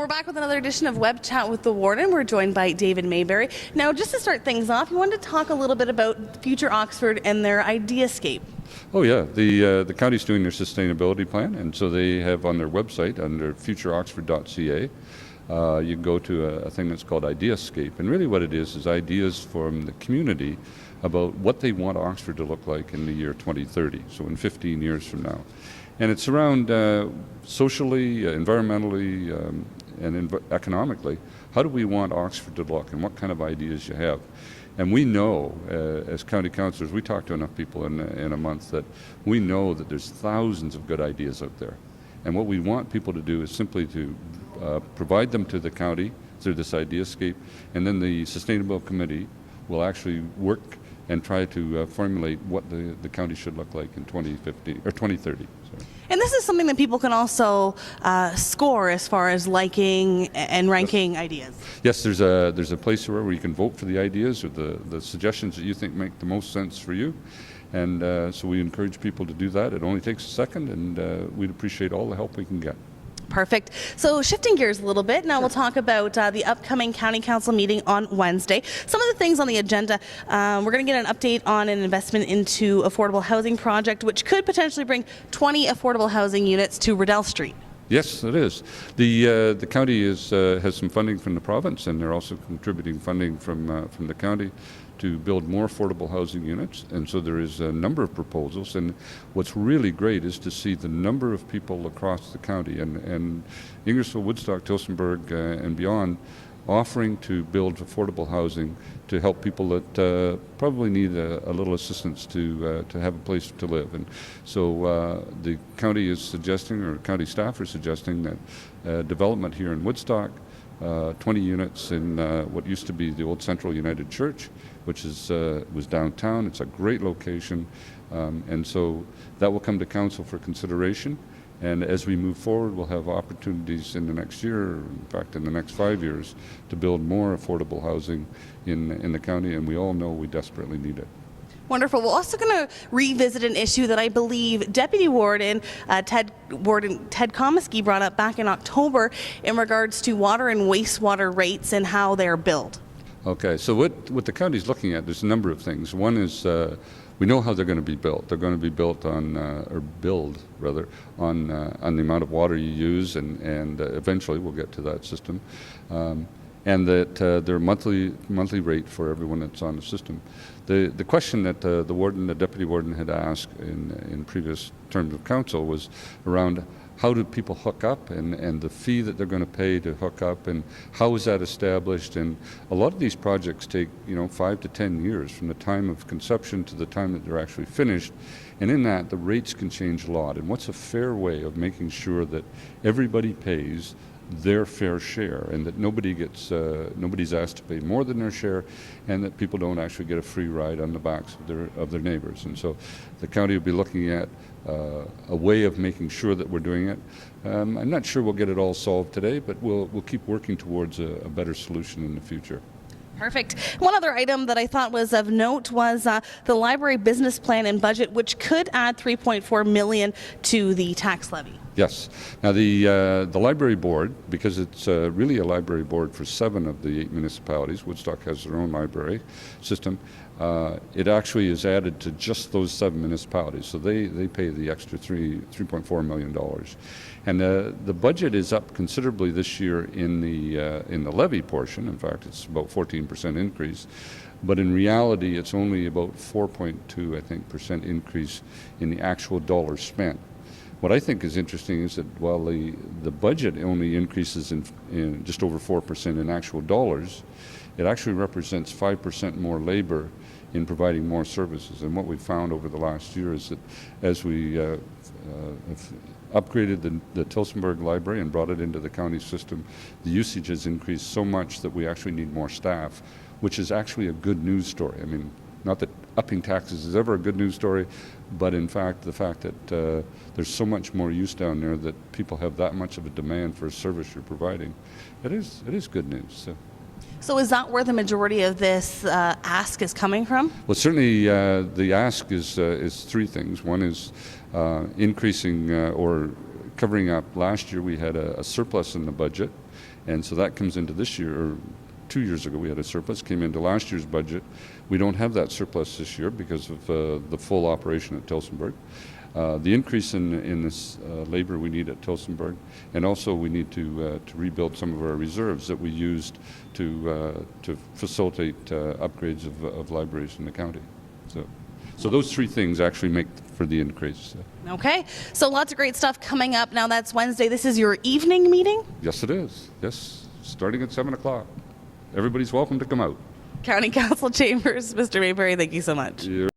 We're back with another edition of Web Chat with the Warden. We're joined by David Mayberry. Now, just to start things off, you wanted to talk a little bit about Future Oxford and their Ideascape. Oh yeah, the county's doing their sustainability plan, and so they have on their website under futureoxford.ca. You can go to a thing that's called Ideascape, and really what it is ideas from the community about what they want Oxford to look like in the year 2030, so in 15 years from now. And it's around socially, environmentally, and economically, how do we want Oxford to look and what kind of ideas you have. And we know, as county councillors, we talk to enough people in a month that we know that there's thousands of good ideas out there. And what we want people to do is simply to provide them to the county through this Ideascape, and then the Sustainable Committee will actually work and try to formulate what the county should look like in 2050 or 2030. Sorry. And this is something that people can also score as far as liking and ranking ideas. Yes, there's a place where you can vote for the ideas or the suggestions that you think make the most sense for you. And so we encourage people to do that. It only takes a second, and we'd appreciate all the help we can get. Perfect. So shifting gears a little bit, now we'll talk about the upcoming County Council meeting on Wednesday. Some of the things on the agenda, we're going to get an update on an investment into affordable housing project, which could potentially bring 20 affordable housing units to Riddell Street. Yes, it is. The county has some funding from the province, and they're also contributing funding from the county to build more affordable housing units. And so there is a number of proposals. And what's really great is to see the number of people across the county and Ingersoll, Woodstock, Tillsonburg, and beyond offering to build affordable housing to help people that probably need a little assistance to have a place to live. And so the county is suggesting, or county staff are suggesting, that development here in Woodstock, 20 units in what used to be the old Central United Church, which was downtown. It's a great location, and so that will come to council for consideration. And as we move forward, we'll have opportunities in the next year, in fact in the next 5 years, to build more affordable housing in the county, and we all know we desperately need it. Wonderful. We're also going to revisit an issue that I believe Deputy Warden Ted Komisky brought up back in October in regards to water and wastewater rates and how they're billed. Okay, so what the county's looking at, there's a number of things. One is we know how they're going to be built. They're going to be built on, or billed rather, on the amount of water you use, and eventually we'll get to that system. And that their monthly rate for everyone that's on the system. The question that the deputy warden had asked in previous terms of council was around how do people hook up, and the fee that they're going to pay to hook up, and how is that established. And a lot of these projects take 5 to 10 years from the time of conception to the time that they're actually finished, and in that the rates can change a lot. And what's a fair way of making sure that everybody pays their fair share, and that nobody's asked to pay more than their share, and that people don't actually get a free ride on the backs of their neighbors. And so the county will be looking at a way of making sure that we're doing it. I'm not sure we'll get it all solved today, but we'll keep working towards a better solution in the future. Perfect. One other item that I thought was of note was the library business plan and budget, which could add $3.4 million to the tax levy. Yes. Now the library board, because it's really a library board for 7 of the 8 municipalities, Woodstock has their own library system, it actually is added to just those 7 municipalities, so they pay the extra $3.4 million. And the budget is up considerably this year in the levy portion. In fact, it's about 14% increase. But in reality, it's only about 4.2, I think, % increase in the actual dollars spent. What I think is interesting is that while the budget only increases in just over 4% in actual dollars, it actually represents 5% more labor in providing more services. And what we found over the last year is that as we have upgraded the Tillsonburg Library and brought it into the county system, the usage has increased so much that we actually need more staff, which is actually a good news story. I mean, not that upping taxes is ever a good news story, but in fact the fact that there's so much more use down there, that people have that much of a demand for a service you're providing, it is good news. So is that where the majority of this ask is coming from? Well, certainly the ask is 3 things. One is increasing or covering up last year. We had a surplus in the budget, and so that comes into this year. Or 2 years ago, we had a surplus, came into last year's budget. We don't have that surplus this year because of the full operation at Tillsonburg. The increase in this labor we need at Tillsonburg, and also we need to rebuild some of our reserves that we used to facilitate upgrades of libraries in the county. So those three things actually make for the increase. Okay, so lots of great stuff coming up. Now that's Wednesday. This is your evening meeting? Yes, it is. Yes, starting at 7 o'clock. Everybody's welcome to come out. County Council Chambers, Mr. Mayberry, thank you so much.